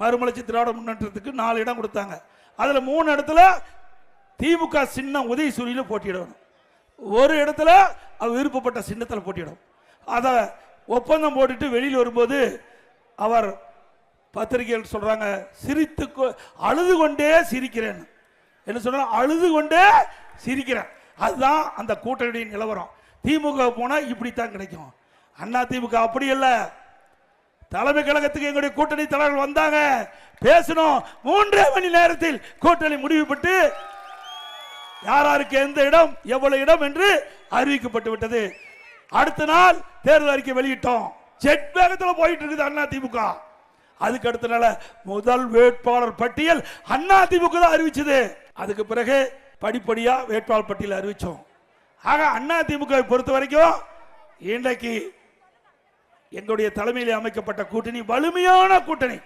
மறுமலர்ச்சி திராவிட முன்னேற்றத்துக்கு 4 இடம் கொடுத்தாங்க. அதுல 3 இடத்துல திமுக சின்னம் உதயசூரியில் போட்டியிடணும், ஒரு இடத்துல அவர் விருப்பப்பட்ட சின்னத்தில் போட்டியிடும். அதை ஒப்பந்தம் போட்டுட்டு வெளியில் வரும்போது அவர் பத்திரிகைகள் சொல்றாங்க, சிரித்து அழுது கொண்டே சிரிக்கிறேன். என்ன சொல்ற? அழுது கொண்டே சிரிக்கிறேன். அதுதான் அந்த கூட்டணியின் நிலவரம். திமுக போனா இப்படித்தான் கிடைக்கும். அண்ணா திமுக அப்படி இல்ல. தலைமை கழகத்துக்கு எங்களுடைய கூட்டணி தலைவர்கள் வந்தாங்க, பேசணும். 3 மணி நேரத்தில் கூட்டணி முடிவுபட்டு யாராருக்கு எந்த இடம் எவ்வளவு இடம் என்று அறிவிக்கப்பட்டு விட்டது. அடுத்த நாள் தேர்தல் அறிக்கை வெளியிட்டோம். ஜெட் வேகத்தில் போயிட்டு இருக்குது அண்ணா திமுக. அதுக்கு அடுத்த நாள் முதல் வேட்பாளர் பட்டியல் அண்ணா திமுக தான் அறிவிச்சது. அதுக்கு பிறகு படிப்படியா வேட்பாளர் பட்டியல் அறிவிச்சோம். ஆக அண்ணா திமுக பொறுத்த வரைக்கும் இன்றைக்கு எங்களுடைய தலைமையில் அமைக்கப்பட்ட கூட்டணி வலிமையான கூட்டணி.